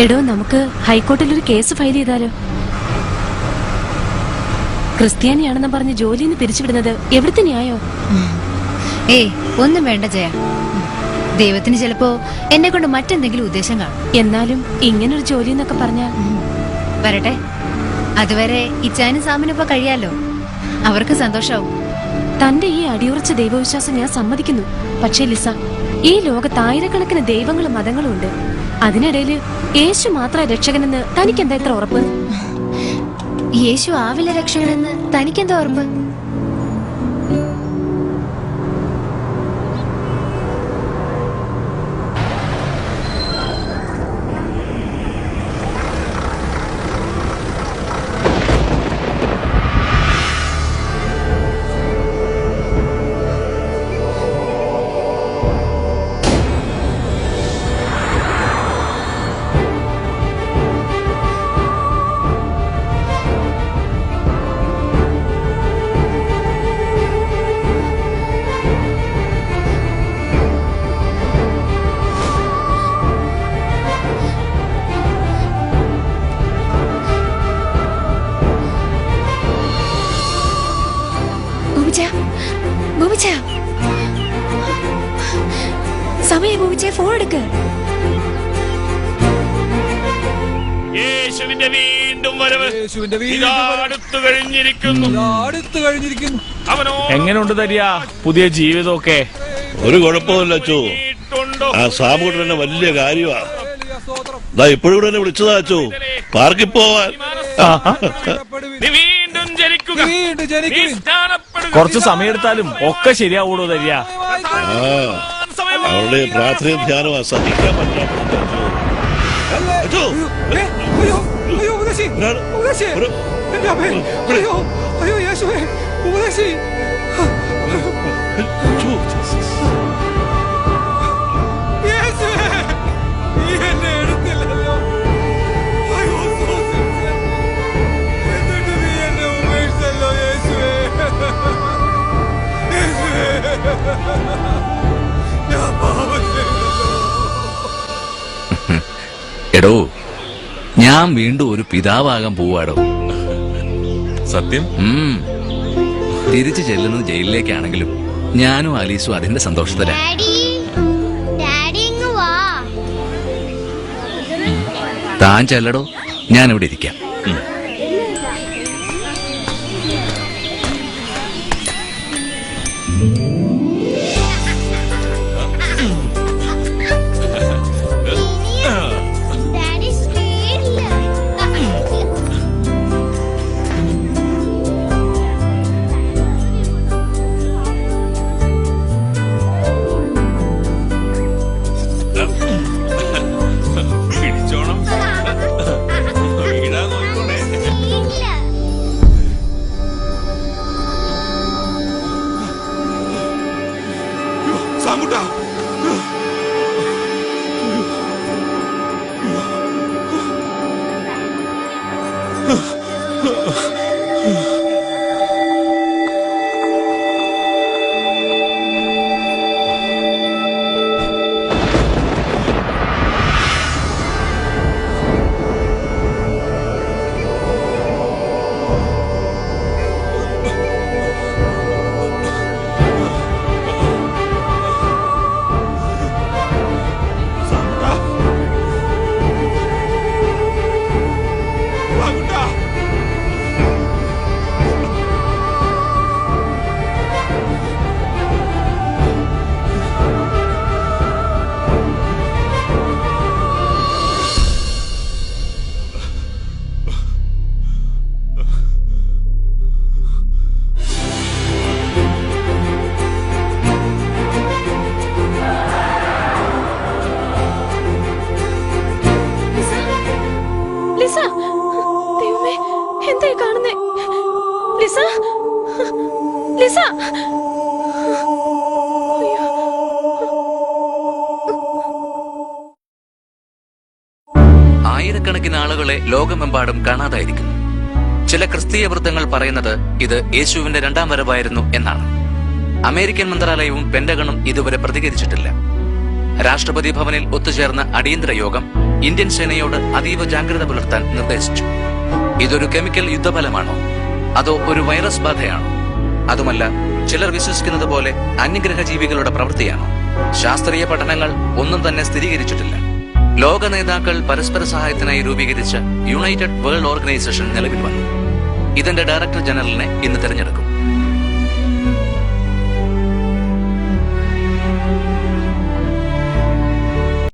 എടോ, നമുക്ക് ഹൈക്കോർട്ടിൽ ഒരു കേസ് ഫയൽ ചെയ്താലോ? ക്രിസ്ത്യാനിയാണെന്ന് പറഞ്ഞ് ജോലിയിൽ നിന്ന് പിരിച്ചുവിടുന്നത് എവിടുത്തെ ന്യായോ? ഏയ്, ഒന്നും വേണ്ട ജയ. ദൈവത്തിന് ചിലപ്പോ എന്നെ കൊണ്ട് മറ്റെന്തെങ്കിലും ഉദ്ദേശം കാണും. എന്നാലും ഇങ്ങനൊരു ജോലി എന്നൊക്കെ പറഞ്ഞാൽ വരട്ടെ. അതുവരെ ഇച്ചാനും സാമിനും ഇപ്പൊ കഴിയാലോ. അവർക്ക് സന്തോഷാവും. തന്റെ ഈ അടിയുറച്ച ദൈവവിശ്വാസം ഞാൻ സമ്മതിക്കുന്നു. പക്ഷേ ലിസ, ഈ ലോകത്ത് ആയിരക്കണക്കിന് ദൈവങ്ങളും മതങ്ങളും ഉണ്ട്. അതിനിടയില് യേശു മാത്രം രക്ഷകനെന്ന് തനിക്കെന്താ ഇത്ര ഉറപ്പ്? യേശു ആവില്ല രക്ഷകനെന്ന് തനിക്കെന്താ ഉറപ്പ്? സമയം ബോബിച്ചേ, ഫോൺ എടുക്ക്. യേശുവിന്റെ വീണ്ടും വരവ് അടുത്തു കഴിഞ്ഞിരിക്കുന്നു. എങ്ങനെയുണ്ട് തരിക പുതിയ ജീവിതമൊക്കെ? ഒരു കുഴപ്പമില്ല അച്ചോ. ആ സാമൂട്ട് തന്നെ വലിയ കാര്യമാണ്. ഇപ്പോഴും കൂടെ എന്നെ വിളിച്ചതാ അച്ചോ, പാർക്കിൽ പോവാൻ. കുറച്ച് സമയമെടുത്താലും ഒക്കെ ശരിയാവൂടോ തരിക. അവരുടെ പ്രാർത്ഥനയും ധ്യാനവും സഹിക്കാൻ പറ്റില്ല. എടോ, ഞാൻ വീണ്ടും ഒരു പിതാവാകാൻ പോവാടോ. സത്യം? തിരിച്ചു ചെല്ലുന്നത് ജയിലിലേക്കാണെങ്കിലും ഞാനും ആലീസും അതിന്റെ സന്തോഷത്തിലാ. താൻ ചെല്ലടോ, ഞാനിവിടെ ഇരിക്കാം. ആയിരക്കണക്കിന് ആളുകളെ ലോകമെമ്പാടും കാണാതായിരിക്കുന്നു. ചില ക്രിസ്തീയ വൃത്തങ്ങൾ പറയുന്നത് ഇത് യേശുവിന്റെ രണ്ടാം വരവായിരുന്നു എന്നാണ്. അമേരിക്കൻ മന്ത്രാലയവും പെന്റഗണും ഇതുവരെ പ്രതികരിച്ചിട്ടില്ല. രാഷ്ട്രപതി ഭവനിൽ ഒത്തുചേർന്ന അടിയന്തര യോഗം ഇന്ത്യൻ സേനയോട് അതീവ ജാഗ്രത പുലർത്താൻ നിർദ്ദേശിച്ചു. ഇതൊരു കെമിക്കൽ യുദ്ധഫലമാണോ അതോ ഒരു വൈറസ് ബാധയാണോ? അതുമല്ല, ചിലർ വിശ്വസിക്കുന്നത് പോലെ അന്യഗ്രഹ ജീവികളുടെ പ്രവൃത്തിയാണോ? ശാസ്ത്രീയ പഠനങ്ങൾ ഒന്നും തന്നെ സ്ഥിരീകരിച്ചിട്ടില്ല. ലോക നേതാക്കൾ പരസ്പര സഹായത്തിനായി രൂപീകരിച്ച യുണൈറ്റഡ് വേൾഡ് ഓർഗനൈസേഷൻ നിലവിൽ വന്നു. ഇതിന്റെ ഡയറക്ടർ ജനറലിനെ ഇന്ന് തെരഞ്ഞെടുക്കും.